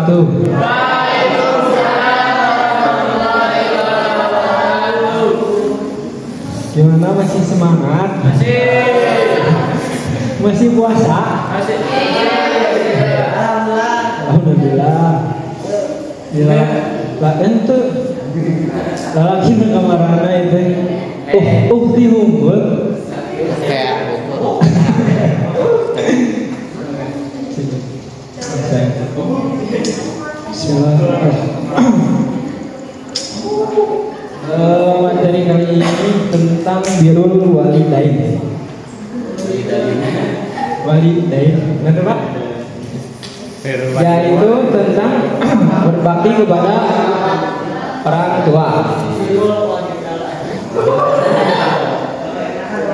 wabarakatuh. Gimana, masih semangat? Masih puasa? Alhamdulillah. Gila, lah ente lagi nang kamarana itu. Di humbul. Materi kali ini tentang birrul walidain. Benar Pak? Yaitu tentang berbakti kepada orang tua.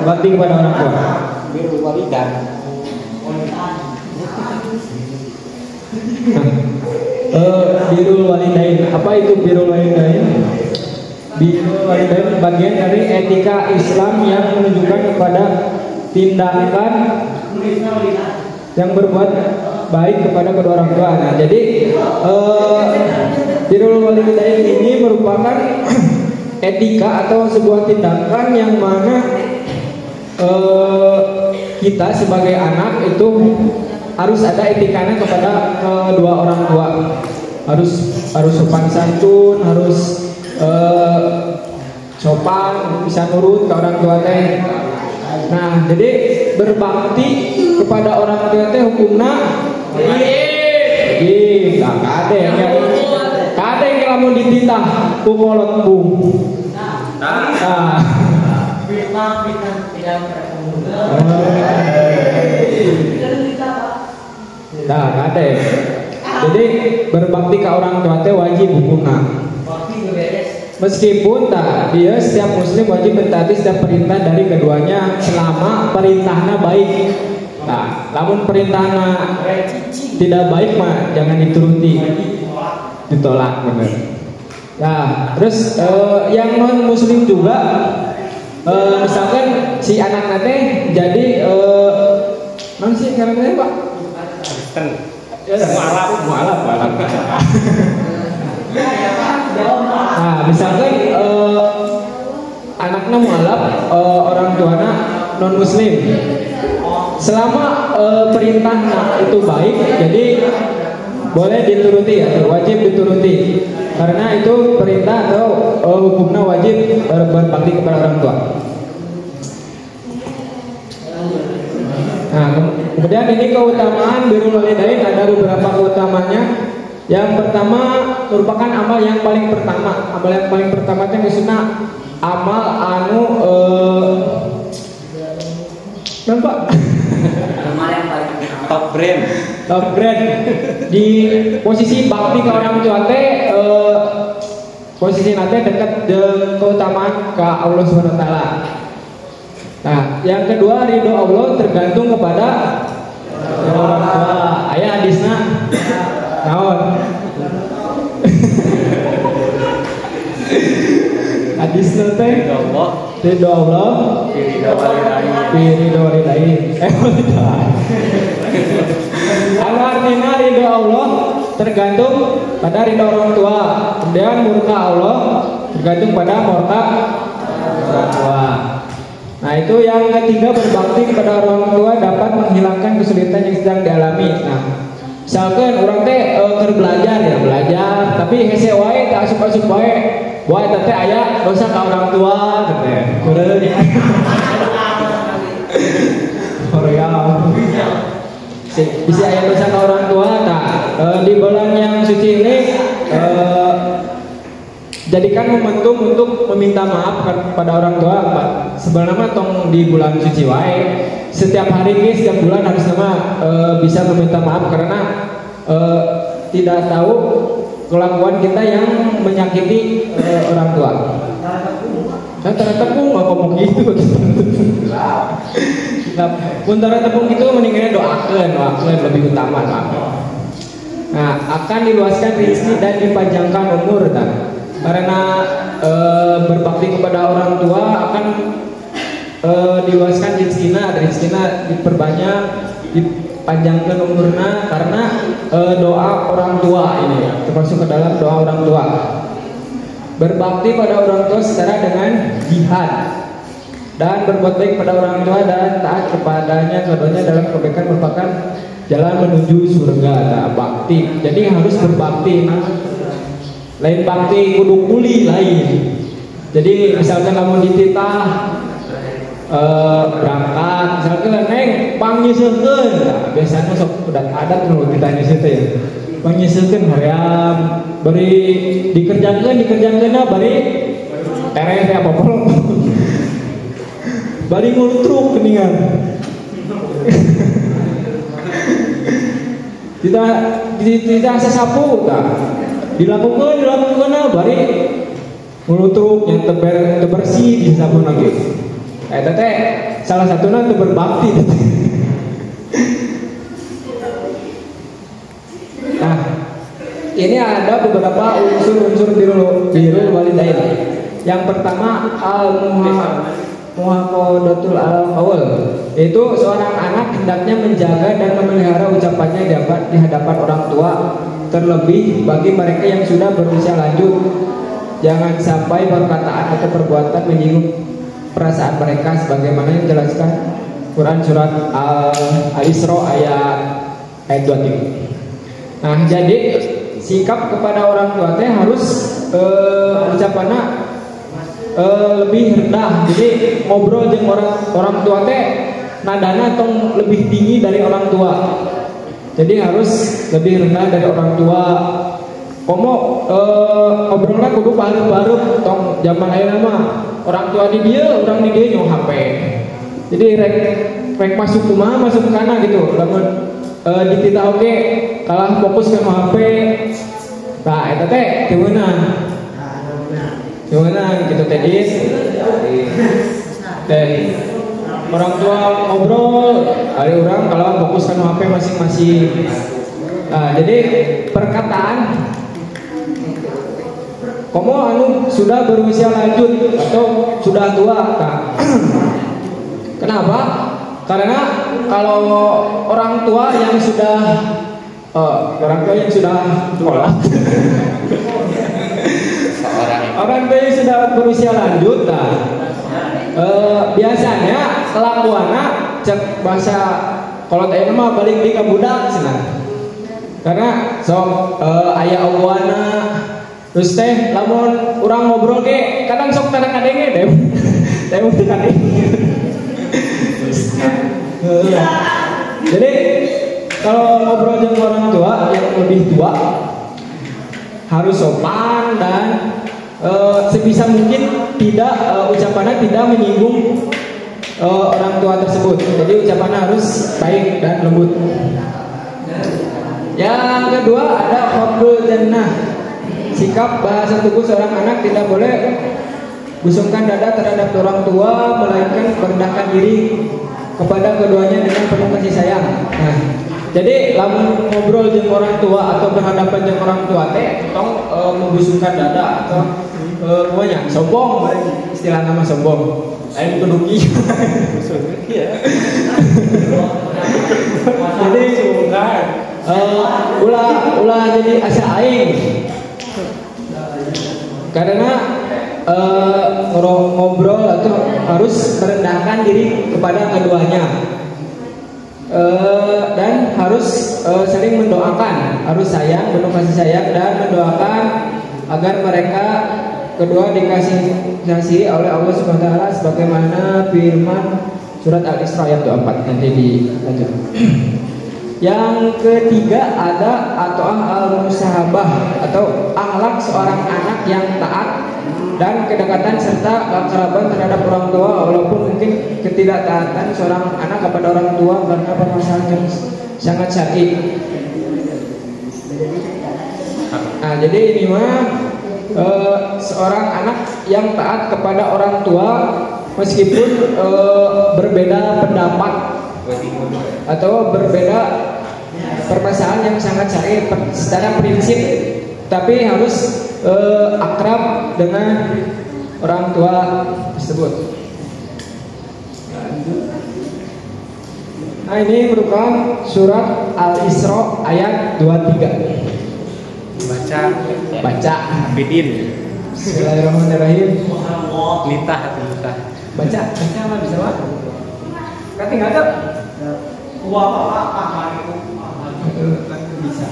Berbakti kepada orang tua. Birrul walidain. Birrul walidain. Apa itu birrul walidain? Birrul walidain bagian dari etika Islam yang menunjukkan kepada tindakan yang berbuat baik kepada kedua orang tua. Nah, jadi birrul walidain ini merupakan etika atau sebuah tindakan yang mana kita sebagai anak itu harus ada etikanya kepada kedua orang tua. Harus sopan santun, harus sopan, bisa nurut ke orang tua teh. Nah, jadi berbakti kepada orang tua teh hukumna wajib. Kade yang lamun dititah ku kolot bung. Nah, kade. Jadi berbakti ke orang tua teh wajib hukumna. Meskipun dia setiap muslim wajib mentaati setiap perintah dari keduanya selama perintahnya baik. Nah, namun perintahnya tidak baik mah jangan dituruti, ditolak benar. Nah, terus yang non muslim juga, misalkan si anak nate jadi non sih karena Pak Kristen, mualaf. Nah, misalkan anaknya mualaf, orang tuanya non muslim. Selama perintahnya itu baik, jadi boleh dituruti ya, wajib dituruti. Karena itu perintah atau hukumnya wajib berbakti kepada orang tua. Nah, kemudian ini keutamaan birrul walidain, ada beberapa keutamanya. Yang pertama merupakan amal yang paling pertama. Amal yang paling pertama itu maksudnya amal anu nampak? Amal yang paling top brand. Di posisi bakti ke orang tua teh posisi nanti dekat keutamaan ke Allah SWT. Nah, yang kedua ridho Allah tergantung kepada orang tua. Aya hadisna naon? Hadisna teh ridho Allah ridho walidain. Artinya ridho Allah tergantung pada ridho orang tua. Kemudian murka Allah tergantung pada murka orang tua. Nah, itu yang ketiga, berbakti kepada orang tua dapat menghilangkan kesulitan yang sedang dialami. Nah, misalkan orang teh belajar, tapi hese wae tak asup-asup wae. Wae teh aya dosa ka orang tua teh. Kureun ya. Korea. Bisa aya dosa ka orang tua. Nah, di bulan yang suci ini jadikan momentum untuk meminta maaf kepada orang tua. Sebenarnya tong di bulan suci wae, setiap hari ini, setiap bulan harus bisa meminta maaf karena tidak tahu kelakuan kita yang menyakiti orang tua. Nah, ternyata aku nggak ngomong gitu. Nah, puntara tepung itu mendingan doakan lebih utama. Nah, akan diluaskan rezeki dan dipanjangkan umur, karena berbakti kepada orang tua akan diluaskan rezekina diperbanyak, panjangkan umurna karena doa orang tua ini termasuk ke dalam doa orang tua. Berbakti pada orang tua secara dengan jihad dan berbuat baik pada orang tua dan taat kepadanya keduanya dalam kebaikan merupakan jalan menuju surga. Nah, bakti. Jadi harus berbakti. Lain bakti kudu kuli lain. Jadi misalkan kamu dititah berangkat, misalkan neng panggilkeun, nah, biasanya sok udah adat nu ditanya situ ya. Panggilkeun hoream, bari dikerjakeun bari tereh apa pol. Bari ngulutruk geuningan. Tidak sasapu tah. Dilakukan bari ngulutruk yang bersih di sapu lagi. Teh salah satunya itu berbakti. Nah, ini ada beberapa unsur-unsur birrul walidain. Yang pertama muhafadzatul al-qaul, yaitu seorang anak hendaknya menjaga dan memelihara ucapannya di hadapan orang tua, terlebih bagi mereka yang sudah berusia lanjut. Jangan sampai perkataan atau perbuatan menyinggung perasaan mereka sebagaimana yang dijelaskan Quran surat Al-Isra ayat 23. Nah, jadi sikap kepada orang tua teh harus ucapannya lebih rendah. Jadi ngobrol dengan orang tua teh nadana tong lebih tinggi dari orang tua. Jadi harus lebih rendah dari orang tua. Komo ngobrolnya kudu baru tong zaman ayeuna mah orang tua di dia, orang di dia nyoh HP. Jadi rek masuk kumaha masuk kana gitu. Lamun ditita oke kalah fokus ke HP. Nah, eta teh teu meunang. Teu meunang gitu teh dis. Dari orang tua ngobrol, ari urang kalau fokus ke HP masing-masing. Nah, jadi perkataan kamu sudah berusia lanjut atau sudah tua, nah. Kenapa? Karena kalau orang tua yang sudah sekolah, orang tua yang sudah berusia lanjut, nah, biasanya kelakuannya cek bahasa kalau tanya mah balik di budak senang. Karena ayah awana terus teh lamun urang ngobrol ge kadang sok tanda kadenge deh. Teh teu kadenge. Jadi kalau ngobrol dengan orang tua yang lebih tua harus sopan dan sebisa mungkin tidak ucapannya tidak menyinggung orang tua tersebut. Jadi ucapannya harus baik dan lembut. Yang kedua ada hubul jannah. Sikap bahasa tubuh seorang anak tidak boleh busungkan dada terhadap orang tua, melainkan merendahkan diri kepada keduanya dengan penuh kasih sayang. Nah, jadi lamun ngobrol dengan orang tua atau berhadapan dengan orang tua teh tong membusungkan dada atau semuanya sombong, istilah nama sombong. Lain keduki. Jadi ulah jadi asa aing. Karena ngobrol atau harus merendahkan diri kepada keduanya, dan harus sering mendoakan, harus sayang, penuh kasih sayang dan mendoakan agar mereka kedua dikasihi oleh Allah Subhanahu wa taala sebagaimana firman surat Al-Isra ayat 24. Nanti dilanjut. Yang ketiga ada al-musahabah atau akhlak seorang anak yang taat dan kedekatan serta keakraban terhadap orang tua, walaupun mungkin ketidaktaatan seorang anak kepada orang tua karena permasalahan yang sangat syar'i. Nah, jadi ini mah seorang anak yang taat kepada orang tua meskipun berbeda pendapat atau berbeda permasalahan yang sangat syar'i secara prinsip, tapi harus akrab dengan orang tua tersebut. Nah, ini merupakan surat Al-Isra ayat 23. Baca. Bidin. Bismillahirrahmanirrahim. Nitah. Baca apa bisa Pak? Kan tinggal ada. Bisa.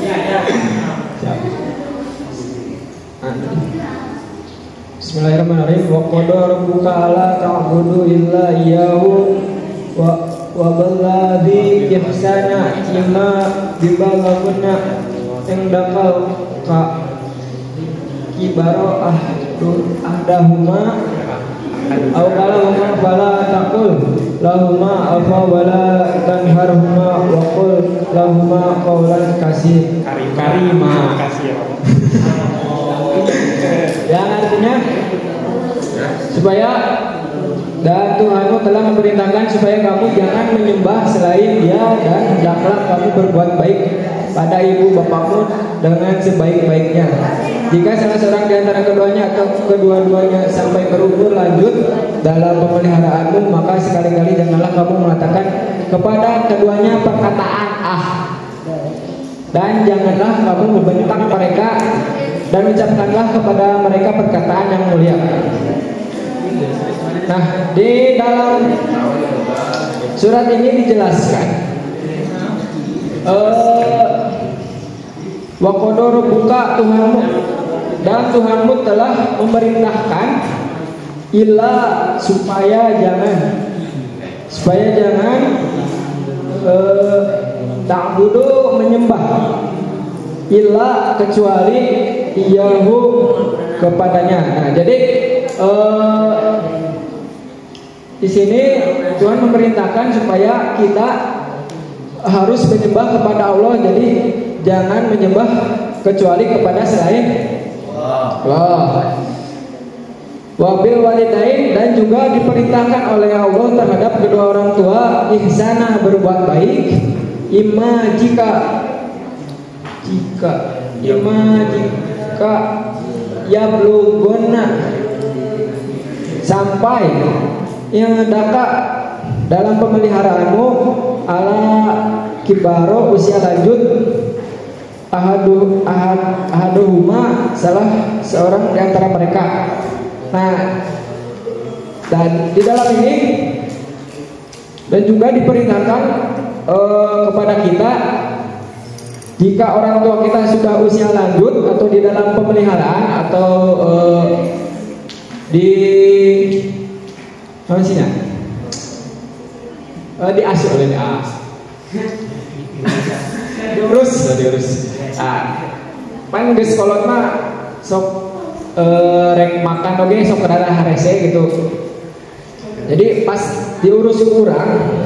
Ya. Siap. Bismillahirrahmanirrahim. Wa qadara rabbuka alla ta'budu illa iyyahu wa balladhi ihsana imma bibalaguna indakal ka kibaro ahdahuma aw kalahuma fala taqul lahuma afa wala tanharhuma wa qul lahuma qawlan karima. Yang artinya supaya dan Tuhanmu telah memerintahkan supaya kamu jangan menyembah selain Dia dan hendaklah kamu berbuat baik pada ibu bapakmu dengan sebaik-baiknya. Jika salah seorang di antara keduanya atau kedua-duanya sampai berumur lanjut dalam pemeliharaanmu, maka sekali-kali janganlah kamu mengatakan kepada keduanya perkataan dan janganlah kamu membentak mereka dan ucapkanlah kepada mereka perkataan yang mulia. Nah, di dalam surat ini dijelaskan wa qadara rabbuka Tuhanmu dan Tuhanmu telah memerintahkan illa supaya jangan ta'budu menyembah illa kecuali iyahu kepadanya. Nah, jadi di sini Tuhan memerintahkan supaya kita harus menyembah kepada Allah. Jadi jangan menyembah kecuali kepada selain Allah. Wabil walidain, dan juga diperintahkan oleh Allah terhadap kedua orang tua ihsana berbuat baik. Jika yabluguna sampai yang daka dalam pemeliharaanmu ala kibaro usia lanjut ahaduhuma salah seorang di antara mereka. Nah, dan di dalam ini dan juga diperintahkan kepada kita jika orang tua kita sudah usia lanjut atau di dalam pemeliharaan atau di diasuh oleh diurus. Pan geus kolot mah sok rek makan oge sok kada harese gitu. Jadi pas diurus kurang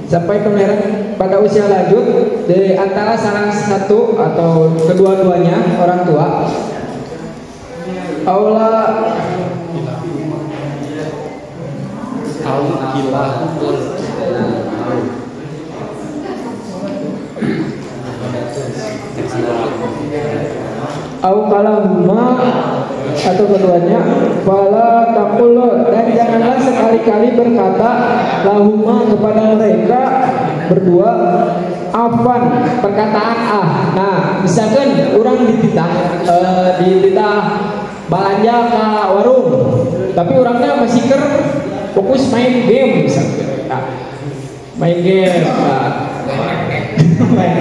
sampai pemeliharaan pada usia lanjut dari antara salah satu atau kedua-duanya orang tua kalahuma atau keduanya fala taqul, dan janganlah sekali-kali berkata lahuma kepada mereka berdua afan perkataan Nah, misalkan orang dititah belanja ke warung, tapi orangnya masih fokus main game misalkan. Nah, main game main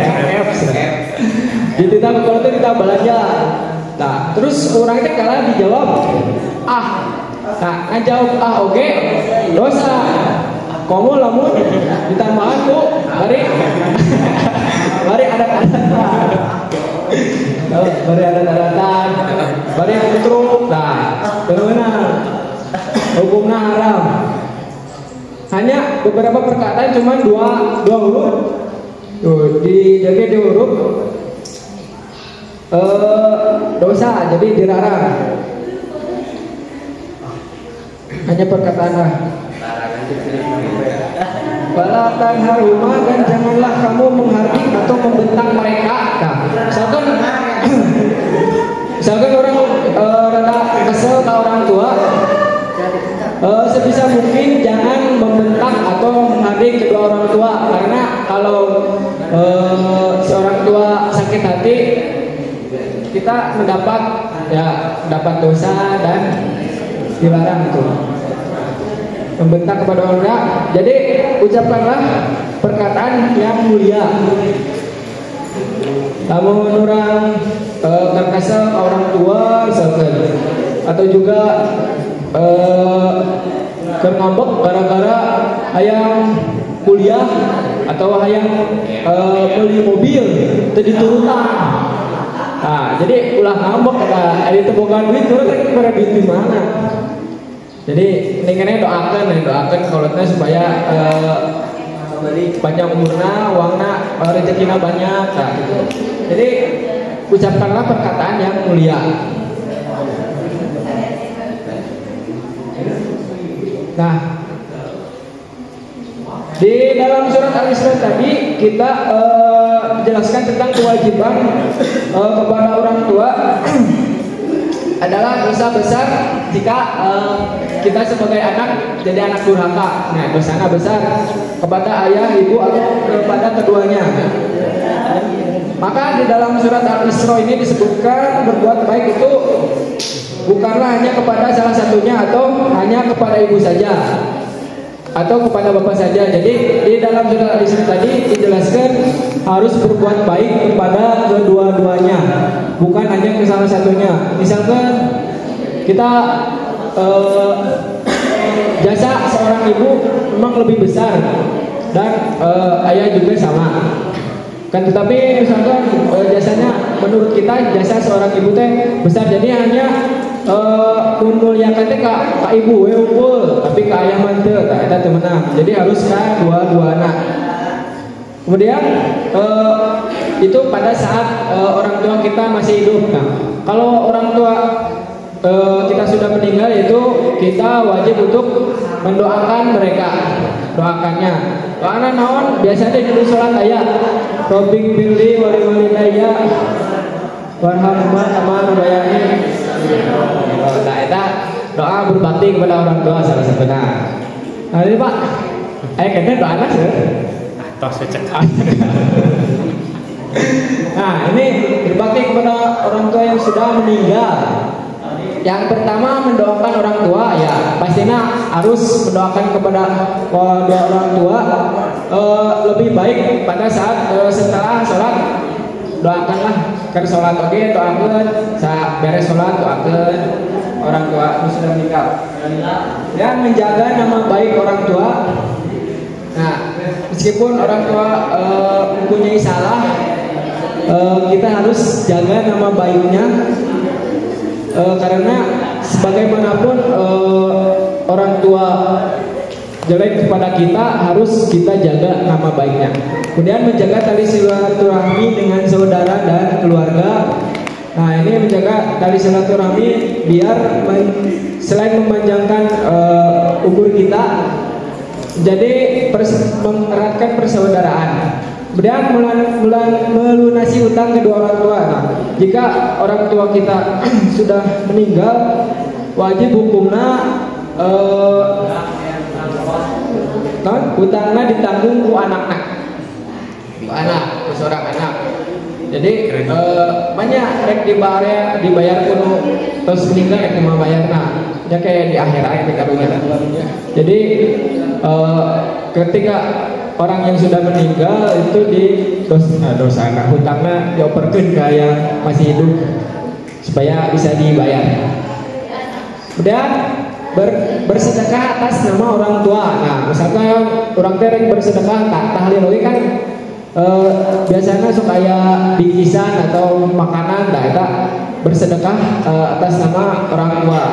FF dititah kalau itu kita belanja. Nah, terus orangnya kalah dijawab ngajawab oke dosa. Kamu lamun ditambahan bu mari adat-adatan bari kutruk. Nah, benar hukumnya haram. Hanya beberapa perkataan cuma dua huruf. Jadi di huruf dosa, jadi dilarang. Hanya perkataan Bala tanharuma, dan janganlah kamu menghardik atau membentak mereka. Nah, misalkan orang rada kesel ke orang tua, sebisa mungkin jangan membentak atau kita mendapat dosa dan dilarang itu. Membentak kepada orang. Jadi ucapkanlah perkataan yang mulia. Namun orang terkesal orang tua misalkan, atau juga ngambek gara-gara hayang kuliah atau hayang beli mobil itu diturutan. Nah, jadi ulah ngambek ada itu bukan duit turun pada duit di mana. Jadi nengennya doakan kalau supaya panjang umurna, uangna, rezekina banyak. Nah, gitu. Jadi ucapkanlah perkataan yang mulia. Nah, di dalam surat Al-Isra tadi kita jelaskan tentang kewajiban kepada orang tua adalah dosa besar jika kita sebagai anak jadi anak durhaka. Nah, dosanya besar kepada ayah, ibu atau kepada keduanya. Maka di dalam surat Al-Isra ini disebutkan berbuat baik itu bukanlah hanya kepada salah satunya atau hanya kepada ibu saja atau kepada bapak saja. Jadi di dalam surat Al-Isra tadi dijelaskan harus berbuat baik kepada kedua-duanya, bukan hanya ke salah satunya. Misalkan kita jasa seorang ibu memang lebih besar dan ayah juga sama. Kan tetapi misalkan jasanya menurut kita jasa seorang ibu teh besar, jadi hanya memuliakan teh ka ibu we unggul, tapi ka ayah mah teu eta teu meunang. Jadi harus ka dua-duana. Kemudian itu pada saat orang tua kita masih hidup. Nah, kalau orang tua kita sudah meninggal itu kita wajib untuk mendoakan mereka, doakannya. Doakan naon biasanya di sholat ayat Robbik firli wali walidayya warhamhuma kama rabbayani. Nah, eta doa berbakti kepada orang tua salah satunya. Nah, ini Pak, kayaknya doa anak sih. Tos cekak. Nah, ini berbakti kepada orang tua yang sudah meninggal. Yang pertama mendoakan orang tua, ya pastinya harus mendoakan kepada kedua orang tua. Lebih baik pada saat setelah sholat doakanlah ke sholat doakan saat beres sholat doakan orang tua yang sudah meninggal dan menjaga nama baik orang tua. Nah, meskipun orang tua mempunyai salah, kita harus jaga nama baiknya. Karena sebagaimanapun orang tua jelek kepada kita, harus kita jaga nama baiknya. Kemudian menjaga tali silaturahmi dengan saudara dan keluarga. Nah, ini menjaga tali silaturahmi biar selain memanjangkan umur kita, jadi mengeratkan persaudaraan. Kemudian melunasi utang kedua orang tua. Nah, jika orang tua kita sudah meninggal, wajib hukumnya utangnya ditanggung ku anak-anak, ku seorang anak. Jadi banyak rek dibayar kuno terus meninggal rek mau bayarna. Ya kayak di akhirat kita karunya. Jadi ketika orang yang sudah meninggal itu di dosa anak hutangnya dioperkeun ke yang masih hidup supaya bisa dibayar. Kemudian bersedekah atas nama orang tua. Nah, misalkan orang tereng bersedekah tahlil kan biasanya supaya bingkisan atau makanan, nah itu bersedekah atas nama orang tua.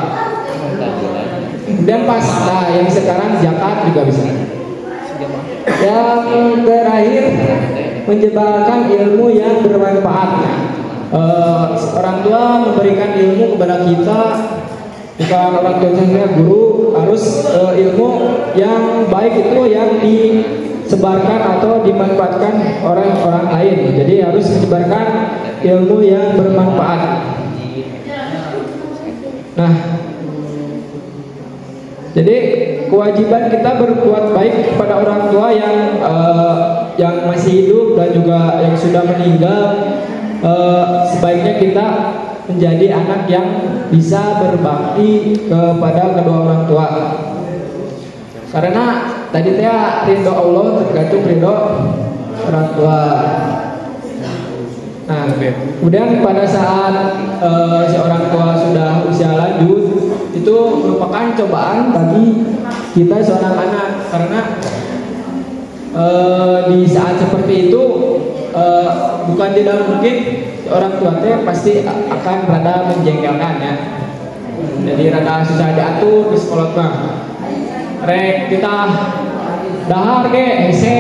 Kemudian pas, nah yang sekarang zakat juga bisa. Yang terakhir menyebarkan ilmu yang bermanfaat. Orang tua memberikan ilmu kepada kita, bukan orang tua saja, guru harus ilmu yang baik itu yang disebarkan atau dimanfaatkan orang lain. Jadi harus menyebarkan ilmu yang bermanfaat. Nah, jadi kewajiban kita berbuat baik kepada orang tua yang masih hidup dan juga yang sudah meninggal, sebaiknya kita menjadi anak yang bisa berbakti kepada kedua orang tua. Karena tadi teh ridho Allah tergantung ridho orang tua. Nah, kemudian pada saat si orang tua sudah usia lanjut, itu merupakan cobaan bagi kita seorang anak, karena di saat seperti itu bukan tidak mungkin orang tua teh pasti akan rada menjengkelkan ya. Jadi rada susah diatur di sekolah mah. Rek kita dahar ge hese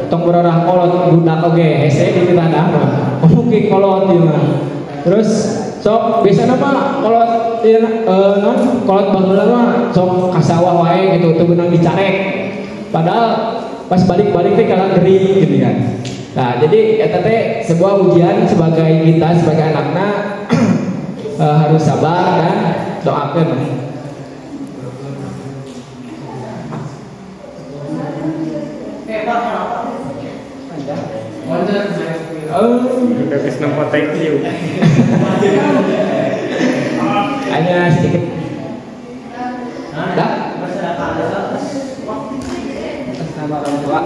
tong berorah kolot budak oge hese di kita dahar. Mungkin kolot ieu mah. Terus sok biasana mah kolot kolot baheula mah sok kasawah wae gitu teu beunang dicarek. Padahal pas balik-balik teh kalah gering gitu kan. Nah, jadi eta teh sebuah ujian sebagai kita sebagai anakna harus sabar dan doakeun. Udah kes nampak thank you. Hanya sedikit. Dah? Nama orang tua.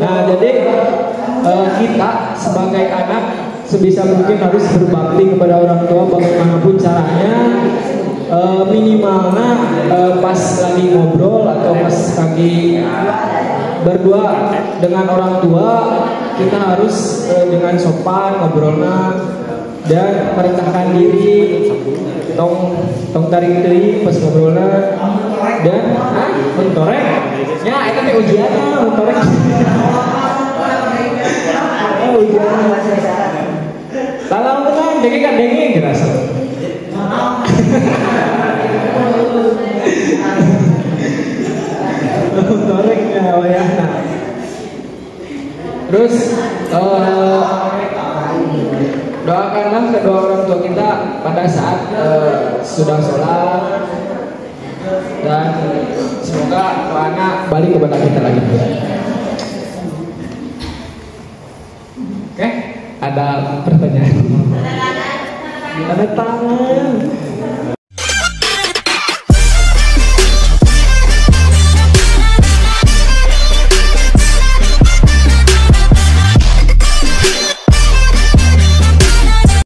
Nah, jadi kita sebagai anak sebisa mungkin harus berbakti kepada orang tua bagaimanapun caranya. Minimalnya pas lagi ngobrol atau pas lagi berdua dengan orang tua, kita harus dengan sopan ngobrolnya dan merendahkan diri, tong tarik diri pas ngobrolnya dan mentorek ya itu teh ujiannya mentorek ujian kalau kan dengeng kerasa mentoreknya wayahna. Terus doakanlah kedua orang tua kita pada saat sudah sholat, dan semoga anak balik kepada kita lagi. Oke, ada pertanyaan? Ada tangan.